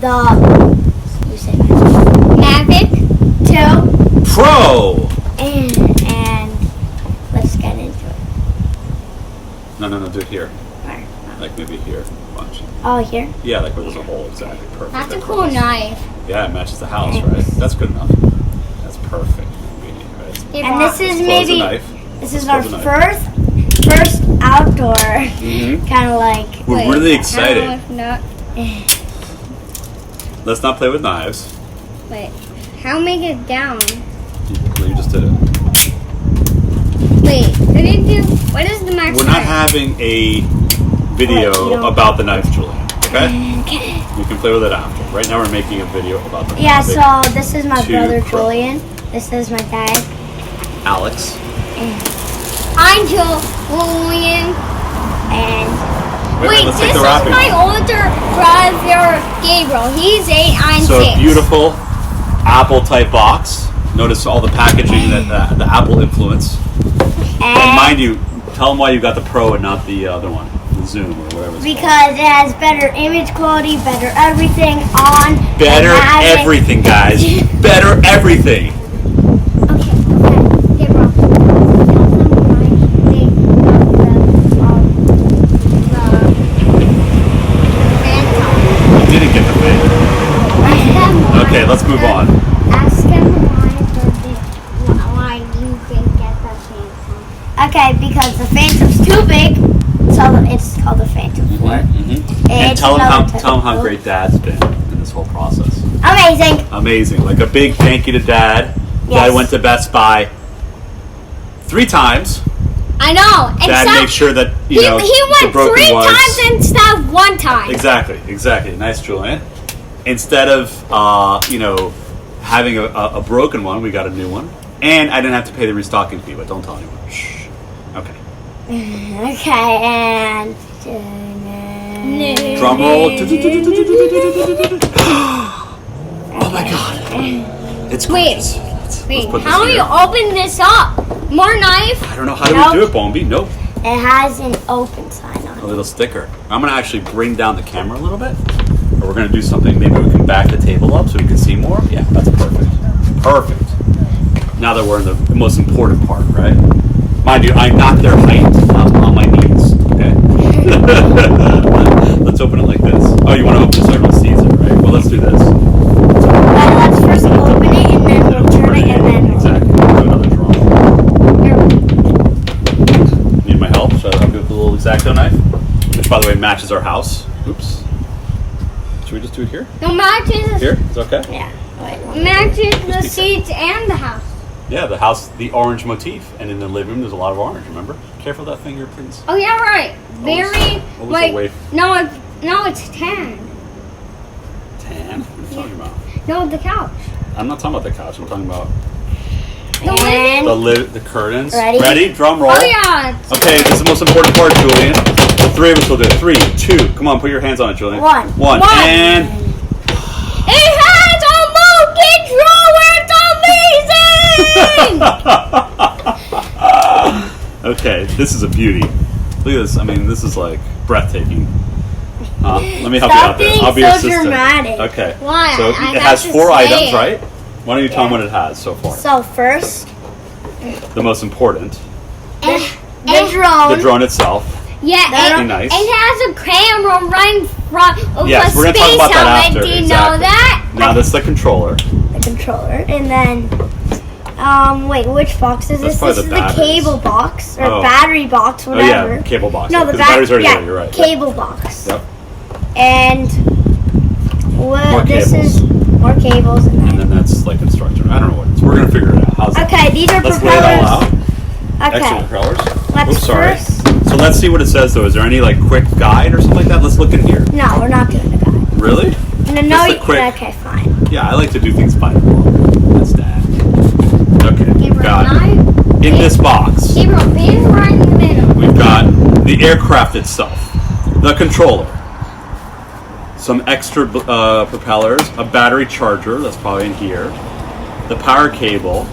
you say Magic 2 Pro. And let's get into it. No, do it here. Where? Like maybe here. Watch. Oh, here? Yeah, like where there's a hole. Exactly. Perfect. That's a cool knife. Yeah, it matches the house, right? That's good enough. That's perfect. Right? And this is maybe this is our Close first outdoor kind of like. We're really excited. No. Let's not play with knives. Wait, how make it down? You just did it. Wait, what is the max? We're not having a video about the knife, Julian. Okay? You can play with it after. Right now we're making a video about the knife. Yeah, so this is my brother Julian. This is my dad. Alex. I'm Julian. And wait, this is my older brother Gabriel. He's 8, I'm 6. So a beautiful Apple type box. Notice all the packaging that the Apple influence. And mind you, tell them why you got the Pro and not the other one, the Zoom or whatever. Because it has better image quality, better everything on. Better everything, guys. Better everything. Okay, Gabriel. You didn't get the bait. Okay, let's move on. Ask him why you didn't get the Phantom. Okay, because the Phantom's too big, so it's called the Phantom 4. And tell him how great Dad's been in this whole process. Amazing. Amazing. Like a big thank you to Dad. Dad went to Best Buy 3 times. I know. Dad made sure that he went 3 times instead of 1 time. Exactly. Nice, Julian. Instead of having a broken one, we got a new one, and I didn't have to pay the restocking fee. But don't tell anyone. Shh. Okay. Okay, and drum roll. Oh my God! It's wait. How do you open this up? More knife? I don't know. How do we do it, Bombi? Nope. It has an open sign on it. A little sticker. I'm going to actually bring down the camera a little bit. Or we're going to do something. Maybe we can back the table up so we can see more. Yeah, that's perfect. Perfect. Now that we're in the most important part, right? Mind you, I'm not their height. I'm on my knees. Okay? Let's open it like this. Oh, you want to open it so everyone sees it, right? Well, let's do this. Let's first open it and then we'll turn it and then... Exactly. Do another drum. Need my help? Should I do it with a little X-Acto knife? Which, by the way, matches our house. Oops. Should we just do it here? No, matches. Here? Is it okay? Yeah. Matches the seats and the house. Yeah, the house, the orange motif. And in the living room, there's a lot of orange, remember? Careful with that finger, please. Oh, yeah, right. Very, no, it's tan. Tan? What are you talking about? No, the couch. I'm not talking about the couch. I'm talking about the curtains. Ready? Drum roll. Oh, yeah. Okay, this is the most important part, Julian. The 3 of us will do it. 3, 2. Come on, put your hands on it, Julian. 1. And... It has a motion! Okay, this is a beauty. Look at this. I mean, this is like breathtaking. Let me help you out there. I'll be your assistant. Dramatic. Okay. Why? So it has 4 items, right? Why don't you tell them what it has so far? So first, the most important. the drone. The drone itself. Yeah, nice. It has a camera right in front of yes, we're going to talk about that after. Do you know that? Now this is the controller. And then, wait, which box is this? This is the cable box, or battery box, whatever. Oh yeah, cable box. No, the battery's already there, you're right. Cable box. Yep. And this is more cables. And then that's like instruction. I don't know what it is. We're going to figure it out. How's okay, these are let's propellers. Lay it all out. Okay. Extra propellers. Let's sorry. first... So let's see what it says though. Is there any like quick guide or something like that? Let's look in here. No, we're not doing a guide. Really? No, okay, fine. Yeah, I like to do things by the book. That's Dad. Okay, got it. In this box, Gabriel, be right in the middle. we've got the aircraft itself, the controller, some extra propellers, a battery charger that's probably in here, the power cable,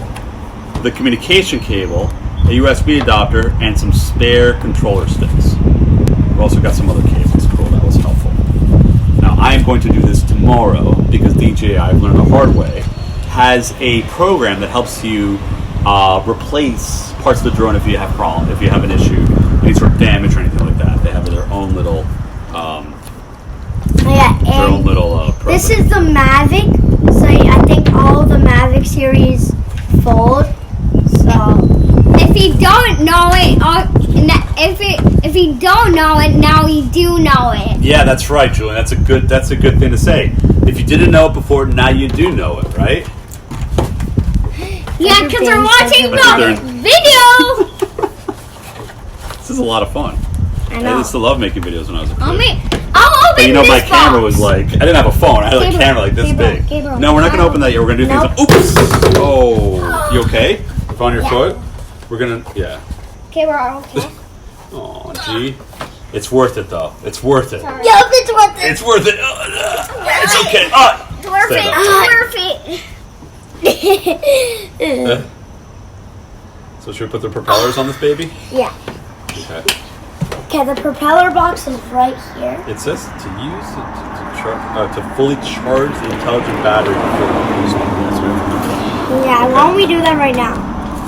the communication cable, a USB adapter, and some spare controller sticks. We've also got some other cables. Cool, that was helpful. Now I am going to do this tomorrow. tomorrow, because DJI, I've learned the hard way, has a program that helps you replace parts of the drone if you have if you have an issue, any sort of damage or anything like that. They have their own little program. This is the Mavic, so I think all of the Mavic series fold. So if you don't know it, if you don't know it, now you do know it. Yeah, that's right, Julian. That's a good thing to say. If you didn't know it before, now you do know it, right? Yeah, because we're watching the video. This is a lot of fun. I know. I used to love making videos when I was a kid. I'll open But you know, this my camera box. was like, I didn't have a phone. I had a Gabriel, camera like this Gabriel, big. Gabriel. No, we're not going to open that yet. We're going to do Nope. things. Oops! Oh, you okay? You found your foot? We're going to, yeah. Okay, we're all okay. Oh, gee. It's worth it, though. It's worth it. Sorry. Yup, it's worth it. It's worth it. It's okay. It's worth it. So should we put the propellers on this baby? Yeah. Okay. Okay, the propeller box is right here. It says to use it to fully charge the intelligent battery before boosting. Yeah, why don't we do that right now?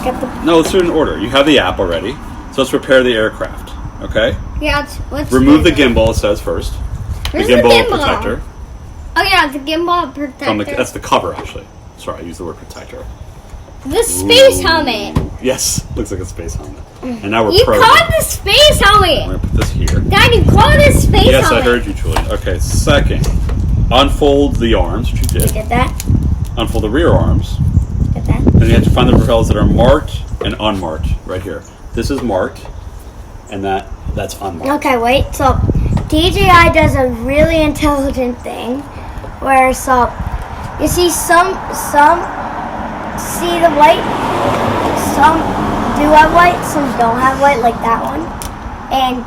Get the No, let's do it in order. You have the app already, so let's repair the aircraft. Okay. Yeah, let's Remove do the that. gimbal. It says first. Where's the gimbal, the gimbal? protector. Oh yeah, the gimbal protector. That's the cover, actually. Sorry, I used the word protector. The space Ooh. helmet. Yes, looks like a space helmet. And now we're You pro. call it the space I'm helmet. gonna put this here. Dad, you call it the space Yes, helmet. I heard you, Julie. Okay, second, unfold the arms, which you did. get that. Unfold the rear arms. Get that. Then you have to find the propellers that are marked and unmarked. Right here. This is marked, and that's unmarked. Okay, wait. So DJI does a really intelligent thing, where you see some see the white, some do have white, some don't have white, like that one, and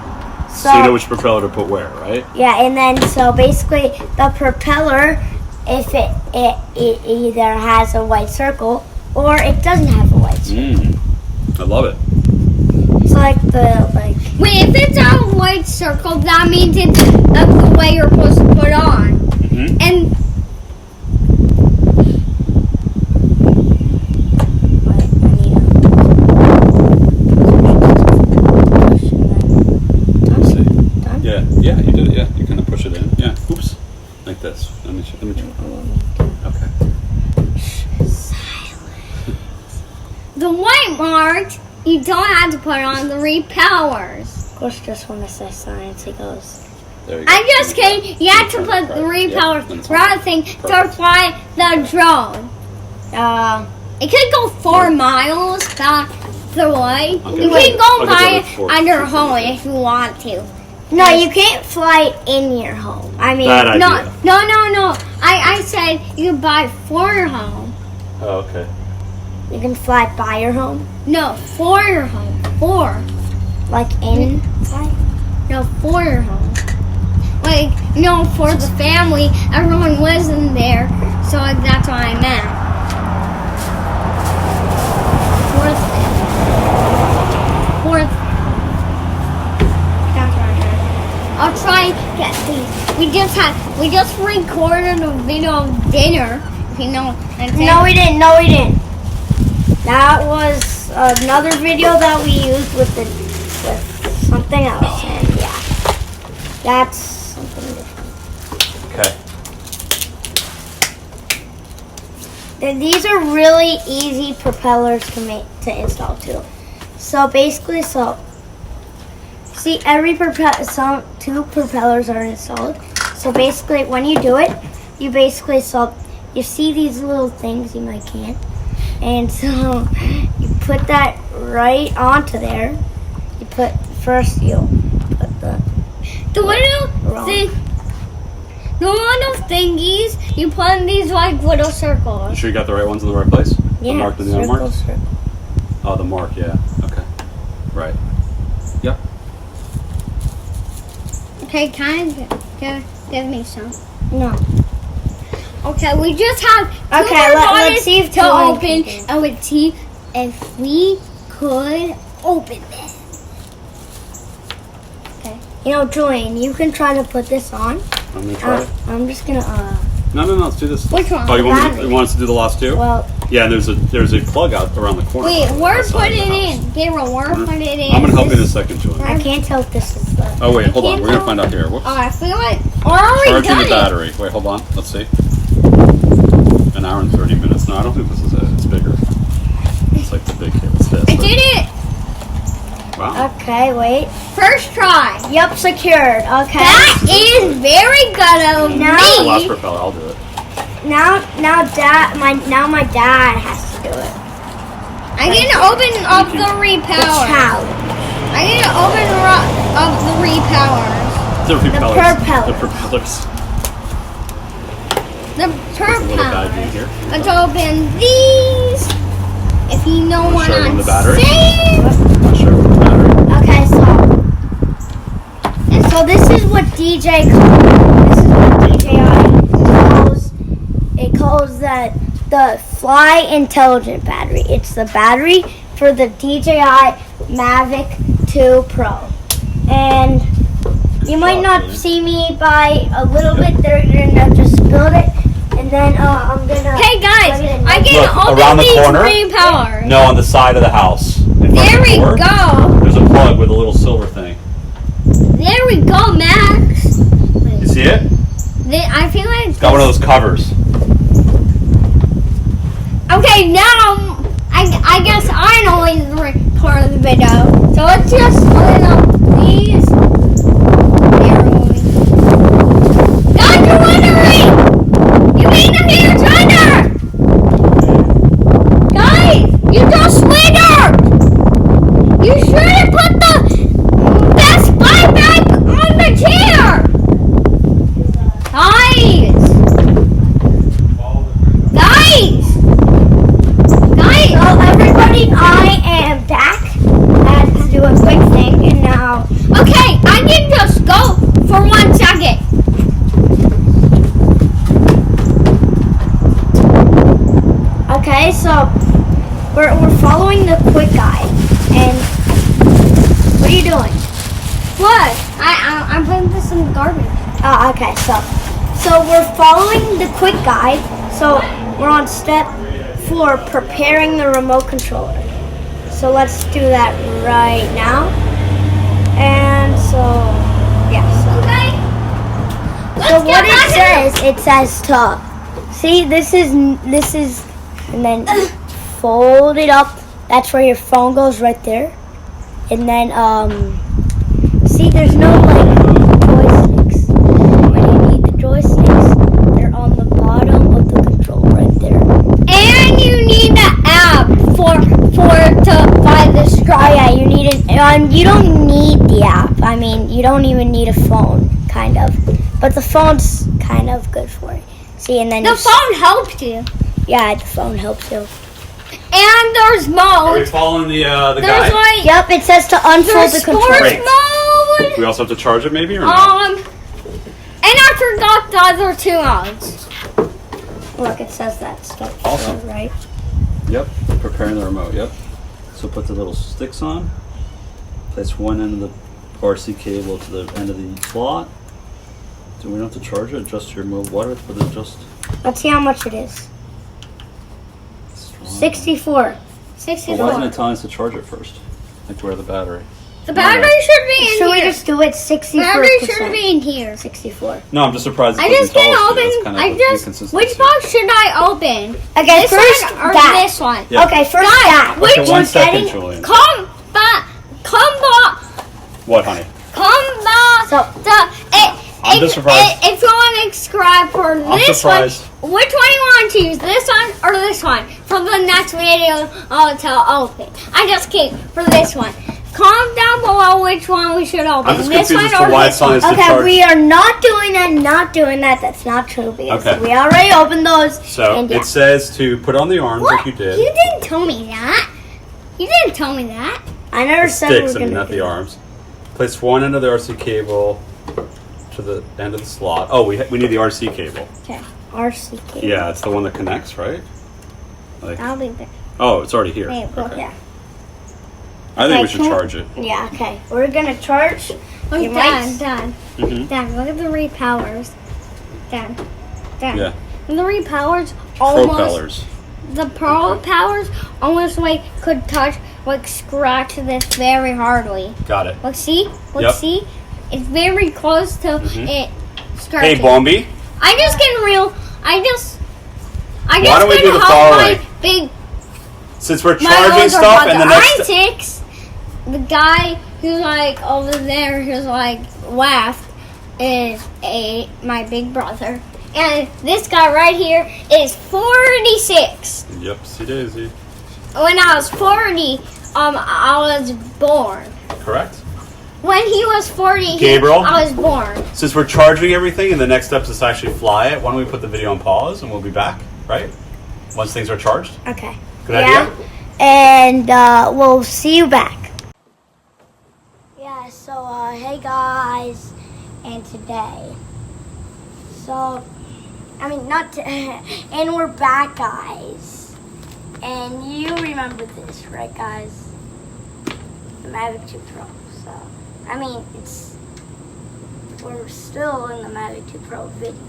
so you know which propeller to put where, right? yeah, and then so basically the propeller, if it either has a white circle or it doesn't have a white circle. I love it. It's like Wait, if it's a white circle, that means it's the way you're supposed to put on. Mm-hmm. And Yeah, you did it. Yeah, you kind of push it in. Yeah, oops, like this. Let me check. Okay. the white marks, you don't have to put on the repellers. Of course, just when it says science, it goes. There you go. I'm just kidding. You have to put the repellers rather thing to fly the drone. It could go 4 miles back the way. Okay. You Wait, can go I'll get by that with 4. under home if you want to. No, you can't fly in your home. I mean, Bad idea. No. I said you can buy for your home. Oh, okay. you can fly by your home, No, for your home. For. like inside. No, for your home. Like, for the family. Everyone lives in there. So that's what I meant. Fourth. That's what I meant. I'll try and get these. We just recorded a video of dinner. If you know what I'm saying. No, we didn't. That was another video that we used with something else, and yeah, that's something different. Okay. And these are really easy propellers to install too. So basically, see every two propellers are installed. So basically, when you do it, you see these little things, you might can't, and so you put that right onto there. You put the little thingies you put in these like little You circles. sure you got the right ones in the right place? Yeah, The marked and the circle, unmarked? circle. Oh, the mark, yeah. Okay. Right. Yep. Okay, can I give me some? No. Okay, we just have two Okay, more let's buttons see if to Julian open, can do it. and we'd see if we could open this. Okay. Julian, you can try to put this on. I'm going to try it. I'm just gonna No, let's do this. Which one? Oh, you Battery. want us to do the last two? Well, Yeah, and there's a plug out around the corner. Wait, we're Outside of putting the it house. in. Gabriel, we're putting it in. I'm gonna help you in a second, Julian. I can't tell if this is the. Oh wait, hold on. can't We're gonna tell. find out here. Whoops. Oh, I feel like. Or are we Charging done the it? battery. Wait, hold on. Let's see. An hour and 30 minutes. No, I don't think this is it. It's bigger. It's like the big kit. It's this. I did it. Wow. Okay, wait. First try. Yep, secured. Okay. That is very good of Now- The last me. propeller. I'll do it. Now my dad has to do it. I'm gonna open up the The repower. challenge. I'm gonna open up the repowers. The propellers. propellers. The propellers. The There's a little baggie propellers. here. Let's open these. If you know Wanna what show them I'm the battery? saying. I'll show you the battery. Okay, so this is what DJ calls. This is what DJI calls. It calls that the Fly Intelligent battery. It's the battery for the DJI Mavic 2 Pro. And you might job, not Julian. see me by a little bit. They're gonna just build it, and then I'm gonna. Hey guys, plug it in. I can Look, open around the these corner? repowers. No, on the side of the house. In front There of the we door, go. There's a plug with a little silver thing. There we go, Max. You see it? I feel like Got one of those covers. Okay, now I guess I know the part of the video. So let's just open up these. They're moving. Guys, you're wondering! You made a huge winner! Guys, you just winner! You should have put the Best Buy back on the chair! Guys! So everybody, I am back. I had to do a quick thing, and now. Okay, I can just go for 1 second. Okay, so we're following the quick guide, and what are you doing? What? I'm putting this in the garbage. Oh, okay, so we're following the quick guide. So we're on step 4, preparing the remote controller. So let's do that right now. And so yeah. So Okay. what it says to see this is and then fold it up. That's where your phone goes right there. And then see there's no like joysticks. When you need the joysticks, they're on the bottom of the control right there. And you need the app to buy the straw. Oh yeah, you need it. You don't need the app. I mean, you don't even need a phone, kind of. But the phone's kind of good for it. See, and then The phone helps you. Yeah, the phone helps you. And there's Are we mode. following the There's guide? like Yep, it says to unfold there's the sports controller. Great. mode. We also have to charge it maybe or no? And I forgot the other 2 modes. Look, it says that stuff. Awesome. Right? Yep, preparing the remote, yep. So put the little sticks on. Place one end of the RC cable to the end of the slot. Do we don't have to charge it? Adjust your remote water for the just Let's see how much it is. strong. 64. Well, why 64. isn't it telling us to charge it first? Like where the battery? The battery should be in Should we here. just do it 64%? Battery should be in here. 64. No, I'm just surprised. It I doesn't just tell can't us to. open. That's kind of I the just. inconsistency. Which box should I open? Okay, This first one or that. this one? Yeah. Okay, first Guys, that. which Okay, 1 one's second, getting- Julian. Come back. What, honey? Come back. So- I'm just surprised. If you want to subscribe for this surprised. one, which one you want to choose? This one or this one? For the next video, I'll open. I just keep for this one. Comment down below which one we should open. I'm just This confused one as to or why this it's telling us one. to Okay, charge. we are not doing that. That's not true because Okay. we already opened those. So and yeah. it says to put on the arms What? like you did. You didn't tell me that. You didn't tell me that. I never The said sticks, we I were mean, gonna not do the arms. Place one end of the RC cable to the end of the slot. Oh, we need the RC cable. Okay, RC cable. Yeah, it's the one that connects, right? Like, I'll be there. oh, it's already here. Wait, Okay. Yeah. I think Okay, we should cool. charge it. Yeah. Okay, we're gonna charge. Look, You Dad, might- Dad, Mhm. Dad, look at the repowers. Dad, Yeah. The repellers almost. Propellers. The propellers almost like could touch, like scratch this very hardly. Got it. Look, see? Look, Yep. see? It's very close to it scratching. Hey, Bombi. I just Why don't we can do the help following? my big Since we're my charging older stuff brother. and the next... Isaacs, the guy who's like over there, who's like left, is my big brother. And this guy right here is 46. Yep, see Daisy. When I was 40, I was born. Correct. When he was 40, Gabriel? I was born. Since we're charging everything and the next step is to actually fly it, why don't we put the video on pause and we'll be back, right? Once things are charged. Okay. Good idea? And we'll see you back. Yeah, so hey guys, and today, and we're back, guys. And you remember this, right, guys? The Magic 2 Pro. So, we're still in the Magic 2 Pro video.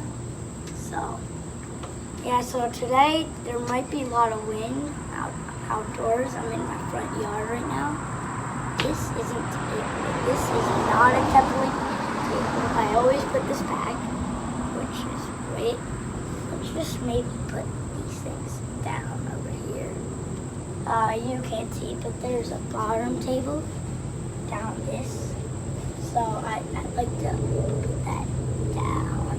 So, yeah, so today there might be a lot of wind outdoors. I'm in my front yard right now. This is not a Tepperley table. I always put this back, which is great. Let's just maybe put these things down over here. You can't see, but there's a bottom table down this. So I'd like to put that down.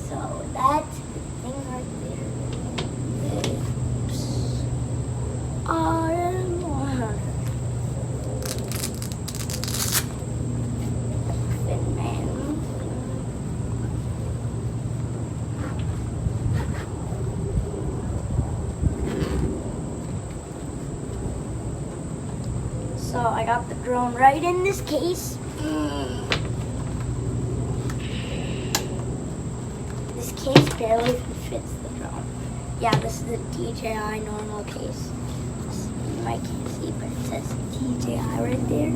So that's the thing right there. Oops. Thin man. So I got the drone right in this case. This case barely fits the drone. Yeah, this is the DJI normal case. You might can't see, but it says DJI right there.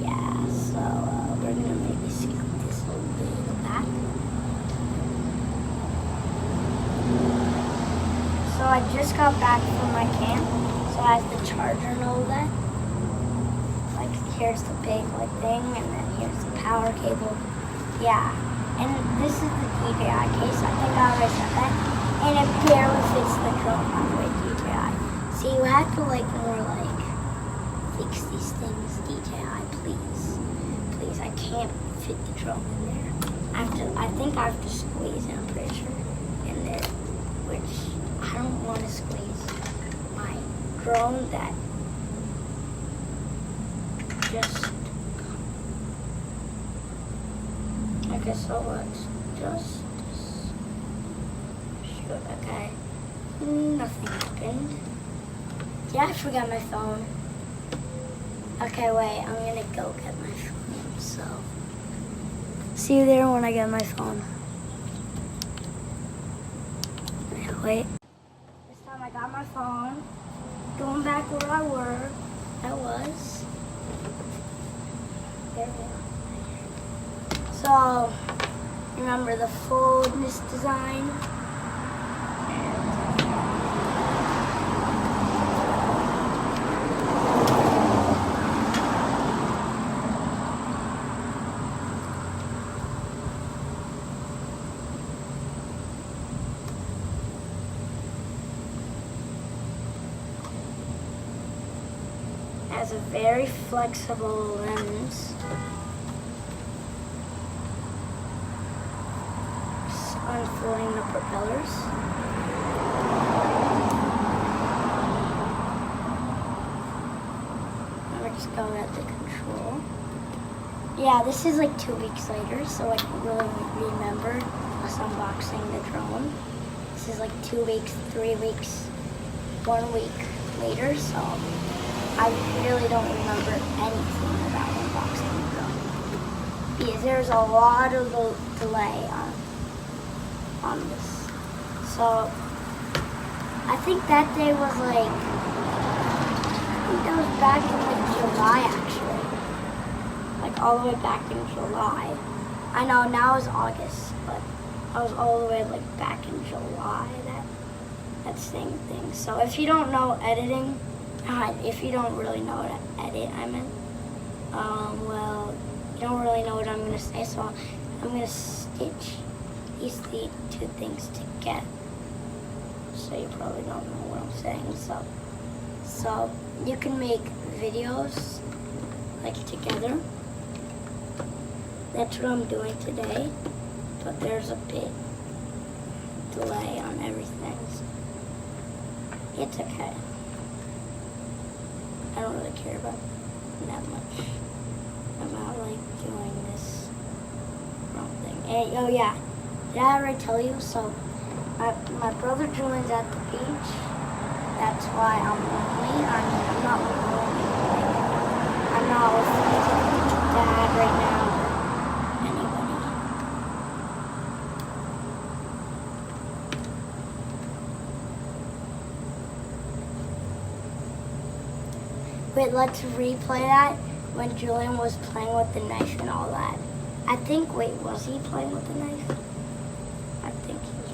Yeah, so we're gonna maybe scoot this a little back. So I just got back from my camp, so I have the charger and all that. Like here's the big thing, and then here's the power cable. Yeah, and this is the DJI case. I think I already said that. And it barely fits the drone on the way DJI. See, you have to fix these things, DJI, please. Please, I can't fit the drone in there. I think I have to squeeze it, I'm pretty sure, in there. Which, I don't want to squeeze my drone that just... Okay, so let's just... Okay. Nothing happened. Yeah, I forgot my phone. Okay, wait. I'm gonna go get my phone. So, see you there when I get my phone. Wait. This time I got my phone. Going back where I was. There we go. So, remember the fullness design? Has a very flexible lens. Just unfolding the propellers. And we're just going at the control. Yeah, this is 2 weeks later, so I can really remember us unboxing the drone. This is 2 weeks, 3 weeks, 1 week later, so I really don't remember anything about unboxing the drone. Because there's a lot of delay on this. So I think that day was that was back in July actually. All the way back in July. I know now it's August, but I was all the way like back in July. That same thing. So if you don't know editing, if you don't really know how to edit, well, you don't really know what I'm gonna say. So I'm gonna stitch these two things together. So you probably don't know what I'm saying. So you can make videos like together. That's what I'm doing today. But there's a bit delay on everything. So it's okay. I don't really care about that much about like doing this wrong thing. And, oh yeah, did I already tell you? So my brother Julian's at the beach. That's why I'm lonely. I mean, I'm not lonely. I'm not with Dad right now. Wait, let's replay that when Julian was playing with the knife and all that. I think, wait, was he playing with the knife? I think he was.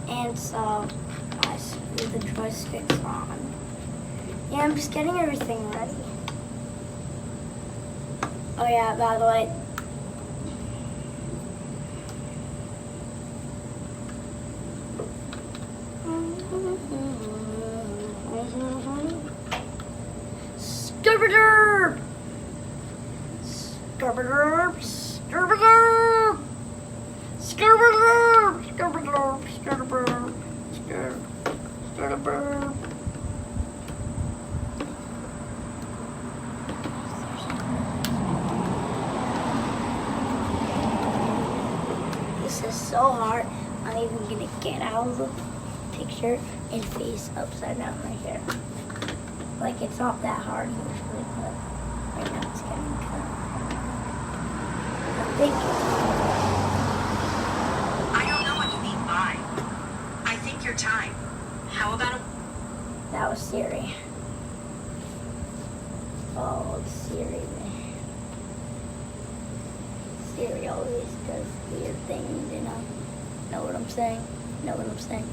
And so I screw the joysticks on. Yeah, I'm just getting everything ready. Oh yeah, by the way. Skirberderb! Skirberderb! Skirberderb! Skirberderb! Skirberderb! Skirberderb! Skirberderb! This is so hard. I'm even gonna get out of the picture and face upside down right here. Like, it's not that hard usually, but right now it's getting kind of big. I don't know what you mean by. I think your time. How about a... That was Siri. Oh, Siri. Siri always does weird things, you know? Know what I'm saying? Know what I'm saying?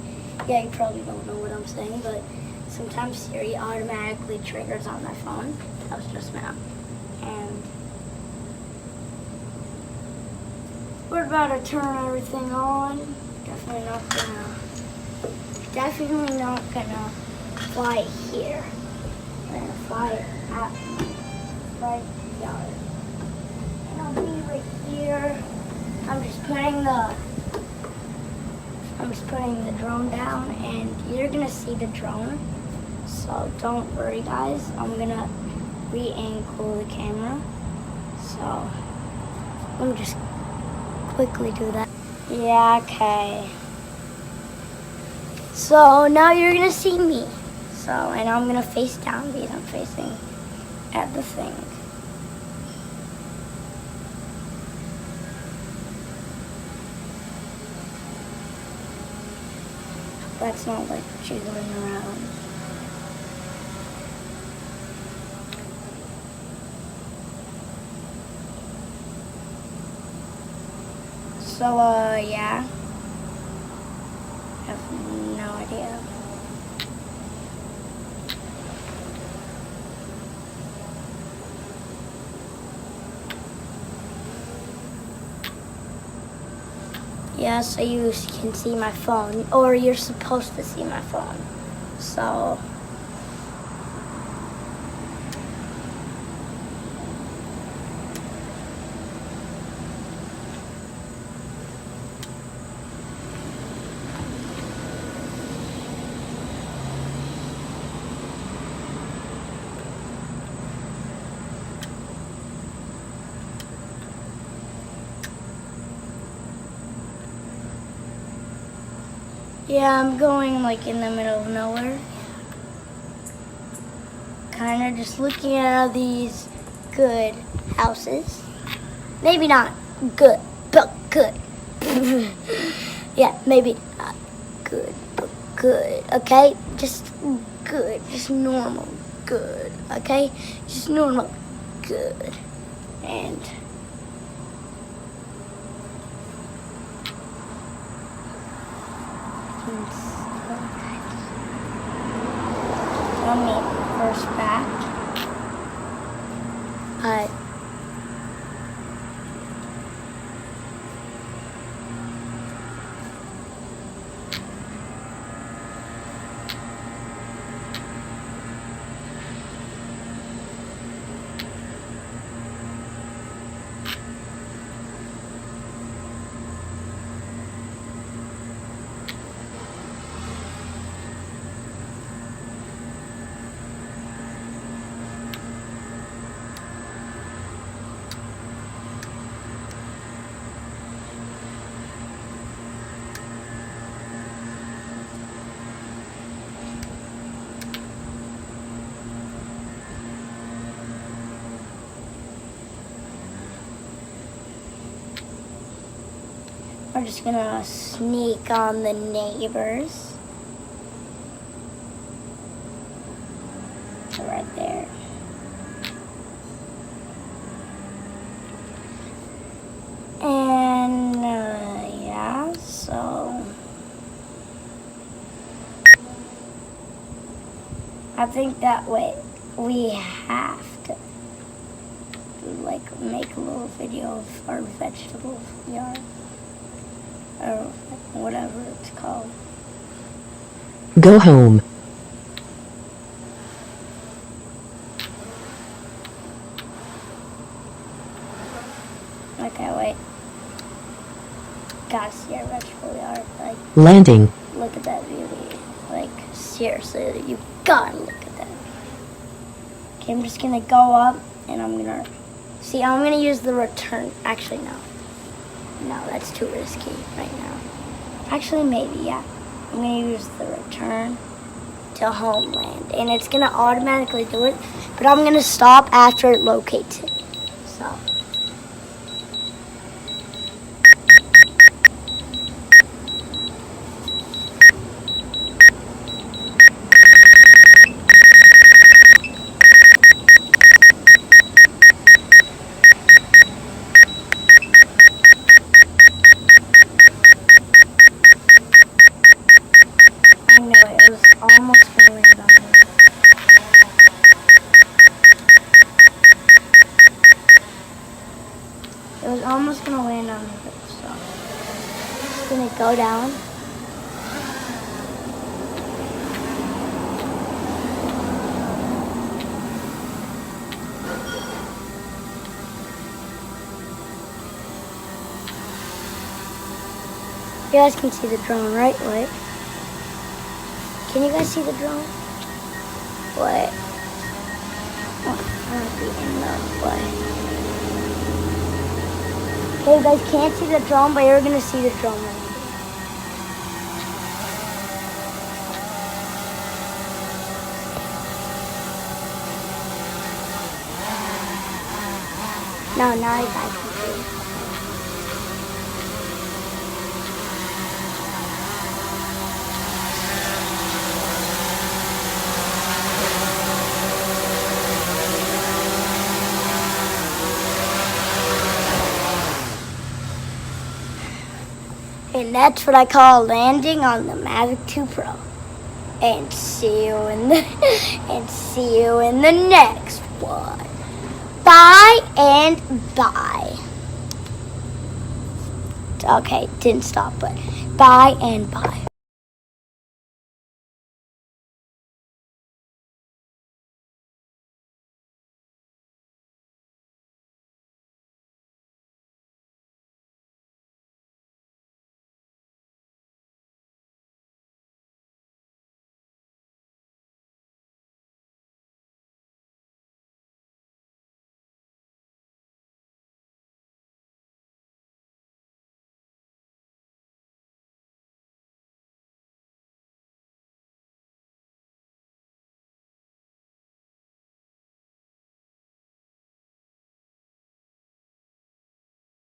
Yeah, you probably don't know what I'm saying, but sometimes Siri automatically triggers on my phone. That was just now. And we're about to turn everything on. Definitely not gonna fly it here. We're gonna fly it at right yard. And I'll be right here. I'm just putting the drone down, and you're gonna see the drone. So don't worry, guys. I'm gonna re-angle the camera. So let me just quickly do that. Yeah, okay. So now you're gonna see me. So, and I'm gonna face down because I'm facing at the thing. That's not like jiggling around. So, yeah. I have no idea. Yeah, so you can see my phone, or you're supposed to see my phone. So, yeah, I'm going like in the middle of nowhere. kind of just looking at all these good houses. Maybe not good, but good. Yeah, maybe not good, but good. Okay, just good, just normal, good. Okay, just normal, good, and. Let me first back. We're just gonna sneak on the neighbors. They're right there. And yeah, so I think that way we have to like make a little video of our vegetable yard. Or whatever it's called. Go home. Okay, wait. Gotta see our vegetable yard. Like, Landing. look at that beauty. Like, seriously, you gotta look at that. Okay, I'm just gonna go up and I'm gonna use the return. Actually, no. No, that's too risky right now. Actually, maybe, yeah. I'm going to use the return to homeland. And it's going to automatically do it. But I'm going to stop after it locates it. So. It was almost going to land on the roof, so I'm just going to go down. You guys can see the drone, right? Wait. Can you guys see the drone? Wait. Oh, I might be in the way. Okay, you guys can't see the drone, but you're gonna see the drone right now. No, now you guys can see. And that's what I call landing on the Magic 2 Pro. And see you in the next one. Bye and bye. Okay, didn't stop, but bye and bye.